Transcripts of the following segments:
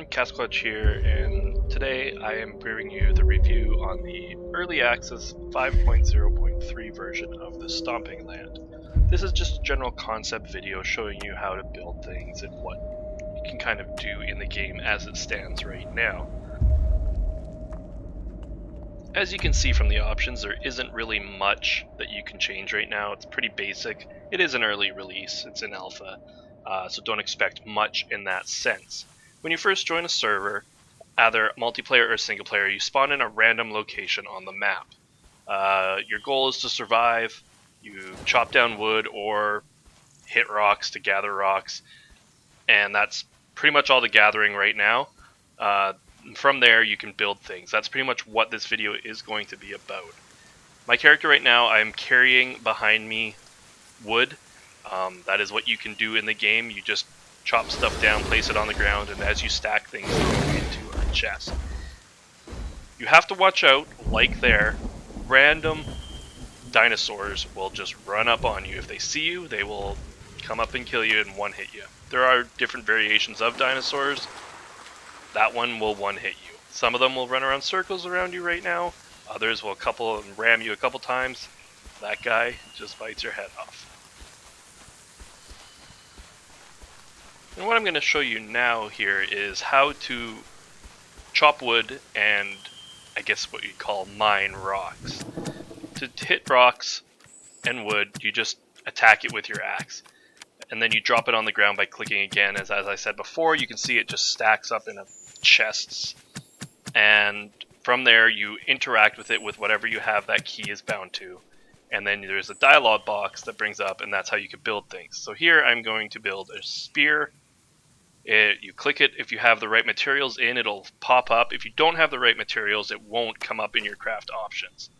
everyone, Casquatch here, and today I am bringing you the review on the Early Access 5.0.3 version of the Stomping Land. This is just a general concept video showing you how to build things and what you can kind of do in the game as it stands right now. As you can see from the options, there isn't really much that you can change right now. It's pretty basic. It is an early release, it's in alpha, so don't expect much in that sense. When you first join a server, either multiplayer or single player, you spawn in a random location on the map. Your goal is to survive. You chop down wood or hit rocks to gather rocks, and that's pretty much all the gathering right now. From there, you can build things. That's pretty much what this video is going to be about. My character right now, I'm carrying behind me wood. That is what you can do in the game. You just chop stuff down, place it on the ground, and as you stack things, they go into a chest. You have to watch out, like there, random dinosaurs will just run up on you. If they see you, they will come up and kill you and one-hit you. There are different variations of dinosaurs. That one will one-hit you. Some of them will run around circles around you right now. Others will ram you a couple times. That guy just bites your head off. And what I'm going to show you now here is how to chop wood and I guess what you'd call mine rocks. To hit rocks and wood, you just attack it with your axe. And then you drop it on the ground by clicking again. As I said before, you can see it just stacks up in chests. And from there, you interact with it with whatever you have that key is bound to. And then there's a dialog box that brings up, and that's how you can build things. So here I'm going to build a spear. You click it, if you have the right materials in, it'll pop up. If you don't have the right materials, it won't come up in your craft options.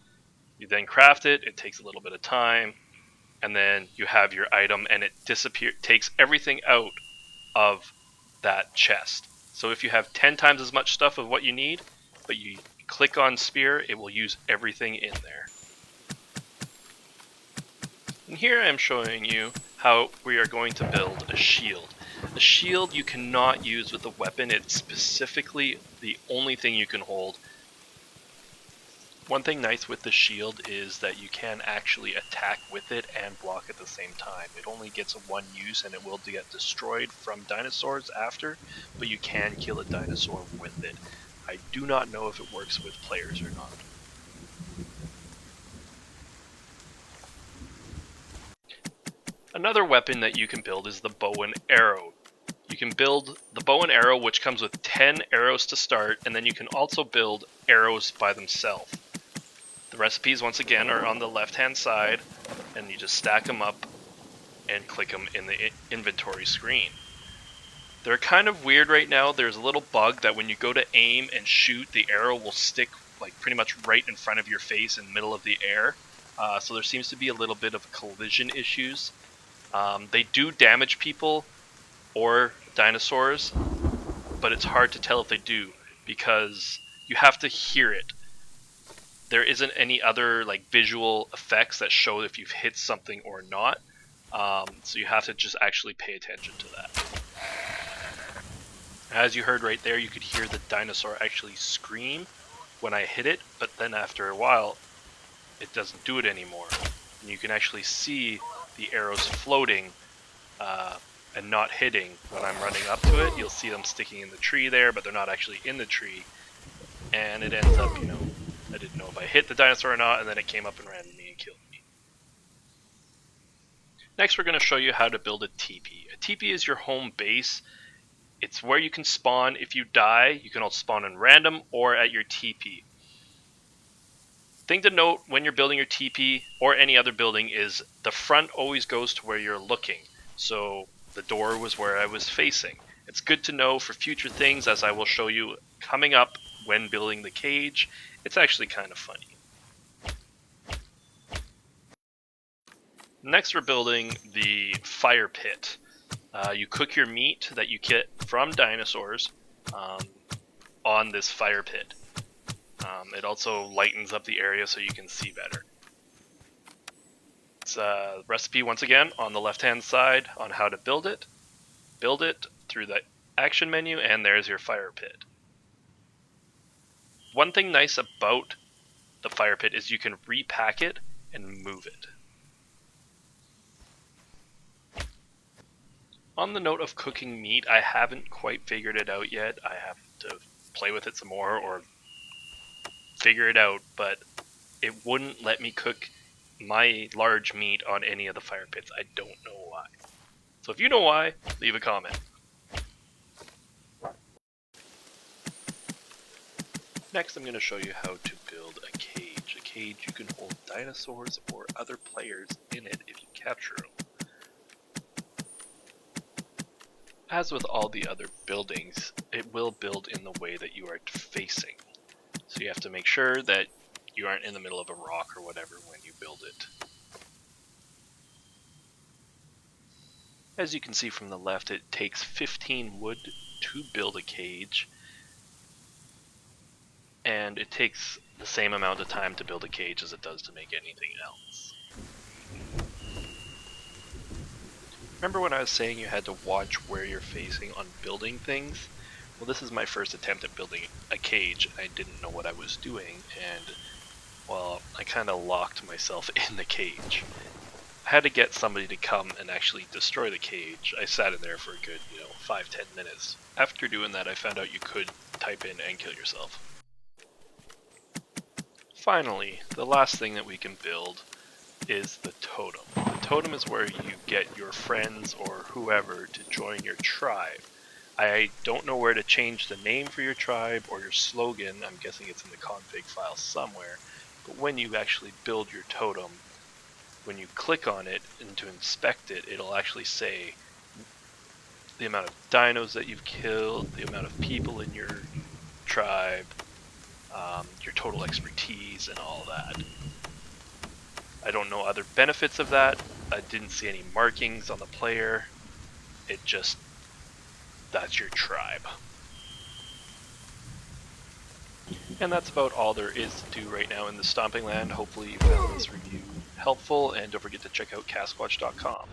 You then craft it, it takes a little bit of time, and then you have your item, and it takes everything out of that chest. So if you have 10 times as much stuff of what you need, but you click on spear, it will use everything in there. And here I'm showing you how we are going to build a shield. A shield you cannot use with a weapon. It's specifically the only thing you can hold. One thing nice with the shield is that you can actually attack with it and block at the same time. It only gets one use and it will get destroyed from dinosaurs after, but you can kill a dinosaur with it. I do not know if it works with players or not. Another weapon that you can build is the bow and arrow. You can build the bow and arrow, which comes with 10 arrows to start, and then you can also build arrows by themselves. The recipes, once again, are on the left-hand side, and you just stack them up and click them in the inventory screen. They're kind of weird right now. There's a little bug that when you go to aim and shoot, the arrow will stick like pretty much right in front of your face in the middle of the air. So there seems to be a little bit of collision issues. They do damage people or dinosaurs, but it's hard to tell if they do because you have to hear it. There isn't any other like visual effects that show if you've hit something or not, so you have to just actually pay attention to that. As you heard right there, you could hear the dinosaur actually scream when I hit it, but then after a while it doesn't do it anymore, and you can actually see the arrows floating and not hitting when I'm running up to it. You'll see them sticking in the tree there, but they're not actually in the tree, and it ends up, I didn't know if I hit the dinosaur or not, and then it came up and ran me and killed me. Next, we're going to show you how to build a teepee. A teepee is your home base. It's where you can spawn. If you die, you can also spawn in random or at your teepee. Thing to note when you're building your teepee or any other building is the front always goes to where you're looking. So the door was where I was facing. It's good to know for future things, as I will show you coming up when building the cage. It's actually kind of funny. Next, we're building the fire pit. You cook your meat that you get from dinosaurs on this fire pit. It also lightens up the area so you can see better. It's a recipe once again on the left hand side on how to build it. Build it through the action menu, and there's your fire pit. One thing nice about the fire pit is you can repack it and move it. On the note of cooking meat, I haven't quite figured it out yet. I have to play with it some more or figure it out, but it wouldn't let me cook my large meat on any of the fire pits. I don't know why. So if you know why, leave a comment. Next, I'm going to show you how to build a cage. A cage you can hold dinosaurs or other players in it if you capture them. As with all the other buildings, it will build in the way that you are facing. So you have to make sure that you aren't in the middle of a rock or whatever when you build it. As you can see from the left, it takes 15 wood to build a cage, and it takes the same amount of time to build a cage as it does to make anything else. Remember when I was saying you had to watch where you're facing on building things? Well, this is my first attempt at building a cage. I didn't know what I was doing, and well, I kind of locked myself in the cage. I had to get somebody to come and actually destroy the cage. I sat in there for a good, 5-10 minutes. After doing that, I found out you could type in and kill yourself. Finally, the last thing that we can build is the totem. The totem is where you get your friends or whoever to join your tribe. I don't know where to change the name for your tribe or your slogan. I'm guessing it's in the config file somewhere. But when you actually build your totem, when you click on it and to inspect it, it'll actually say the amount of dinos that you've killed, the amount of people in your tribe, your total expertise, and all that. I don't know other benefits of that. I didn't see any markings on the player. That's your tribe. And that's about all there is to do right now in the Stomping Land. Hopefully you found this review helpful, and don't forget to check out caskwatch.com.